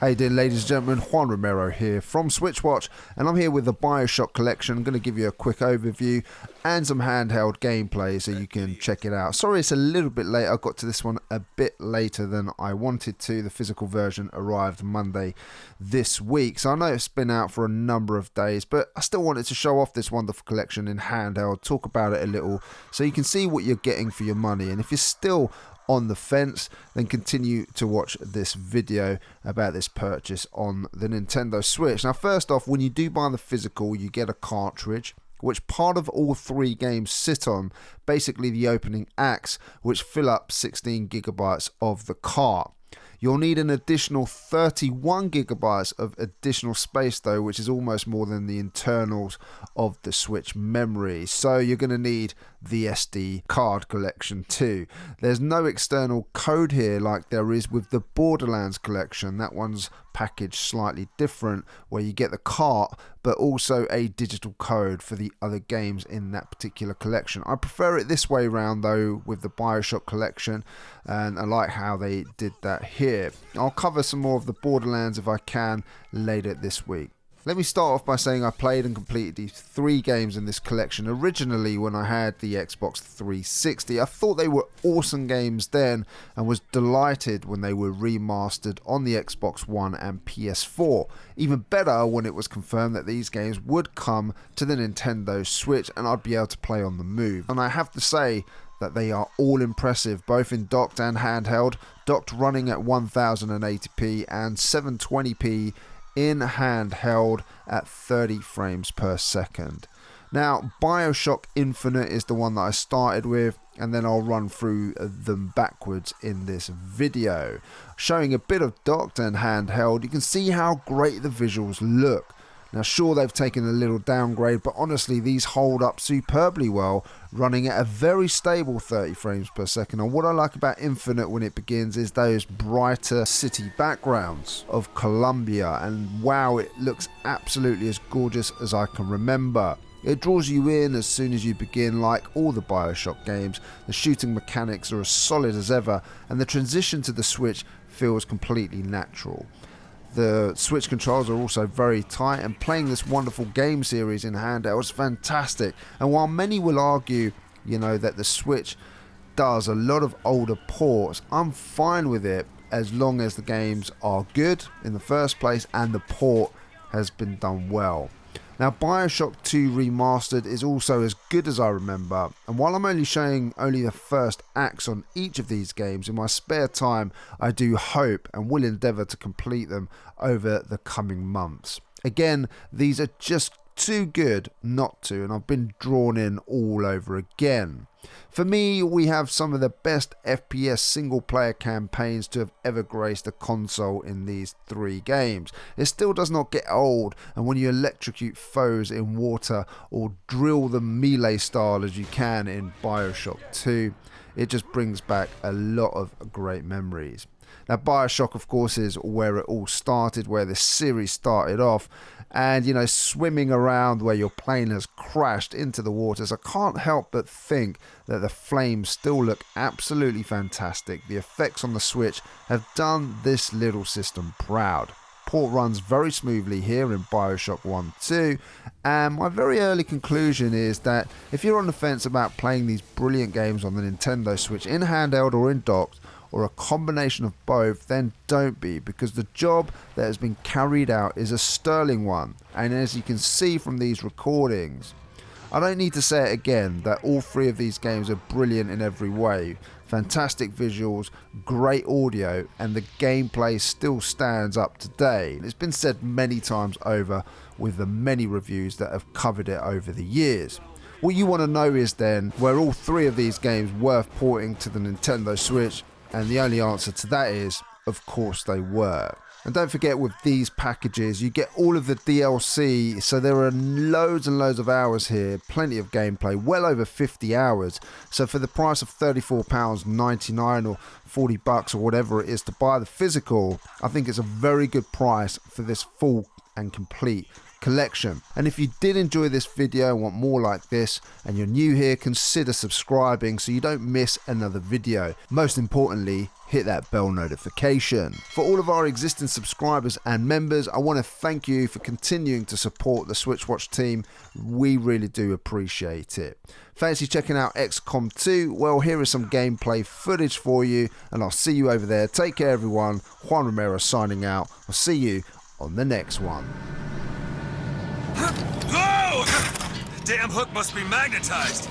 Hey Dane, ladies and gentlemen, Juan Rumore here from SwitchWatch, and I'm here with the BioShock collection. I'm going to give you a quick overview and some handheld gameplay so you can check it out. Sorry it's a little bit late, I got to this one a bit later than I wanted to. The physical version arrived Monday this week, so I know it's been out for a number of days, but I still wanted to show off this wonderful collection in handheld, talk about it a little, so you can see what you're getting for your money. And if you're still on the fence, then continue to watch this video about this purchase on the Nintendo Switch. Now first off, when you do buy the physical, you get a cartridge which part of all three games sit on, basically the opening acts, which fill up 16 gigabytes of the cart. You'll need an additional 31 gigabytes of additional space though, which is almost more than the internals of the Switch memory. So you're going to need the SD card collection too. There's no external code here like there is with the Borderlands collection. That one's packaged slightly different, where you get the cart but also a digital code for the other games in that particular collection. I prefer it this way round though with the BioShock collection, and I like how they did that here. I'll cover some more of the Borderlands if I can later this week. Let me start off by saying I played and completed these three games in this collection originally when I had the Xbox 360. I thought they were awesome games then and was delighted when they were remastered on the Xbox One and PS4. Even better when it was confirmed that these games would come to the Nintendo Switch and I'd be able to play on the move. And I have to say that they are all impressive, both in docked and handheld, docked running at 1080p and 720p in handheld at 30 frames per second. Now, BioShock Infinite is the one that I started with, and then I'll run through them backwards in this video. Showing a bit of docked and handheld, you can see how great the visuals look. Now sure, they've taken a little downgrade, but honestly these hold up superbly well, running at a very stable 30 frames per second. And what I like about Infinite when it begins is those brighter city backgrounds of Columbia, and wow, it looks absolutely as gorgeous as I can remember. It draws you in as soon as you begin. Like all the BioShock games, the shooting mechanics are as solid as ever, and the transition to the Switch feels completely natural. The Switch controls are also very tight, and playing this wonderful game series in handheld is fantastic. And while many will argue, that the Switch does a lot of older ports, I'm fine with it as long as the games are good in the first place and the port has been done well. Now BioShock 2 Remastered is also as good as I remember, and while I'm only showing the first acts on each of these games, in my spare time I do hope and will endeavour to complete them over the coming months. Again, these are just too good not to, and I've been drawn in all over again. For me, we have some of the best FPS single player campaigns to have ever graced a console in these three games. It still does not get old, and when you electrocute foes in water or drill them melee style as you can in BioShock 2, it just brings back a lot of great memories. Now BioShock of course is where it all started, where this series started off, and swimming around where your plane has crashed into the waters, I can't help but think that the flames still look absolutely fantastic. The effects on the Switch have done this little system proud. Port runs very smoothly here in BioShock 1 2, and my very early conclusion is that if you're on the fence about playing these brilliant games on the Nintendo Switch in handheld or in docked, or a combination of both, then don't be, because the job that has been carried out is a sterling one. And as you can see from these recordings, I don't need to say it again that all three of these games are brilliant in every way. Fantastic visuals, great audio, and the gameplay still stands up today. It's been said many times over with the many reviews that have covered it over the years. What you want to know is then, were all three of these games worth porting to the Nintendo Switch? And the only answer to that is, of course they were. And don't forget, with these packages you get all of the DLC, so there are loads and loads of hours here, plenty of gameplay, well over 50 hours. So for the price of £34.99 or $40 or whatever it is to buy the physical, I think it's a very good price for this full and complete collection. And if you did enjoy this video and want more like this, and you're new here, consider subscribing so you don't miss another video. Most importantly, hit that bell notification. For all of our existing subscribers and members, I want to thank you for continuing to support the SwitchWatch team. We really do appreciate it. Fancy checking out XCOM 2? Well, here is some gameplay footage for you, and I'll see you over there. Take care, everyone. Juan Romero signing out. I'll see you on the next one. Whoa! Damn hook must be magnetized.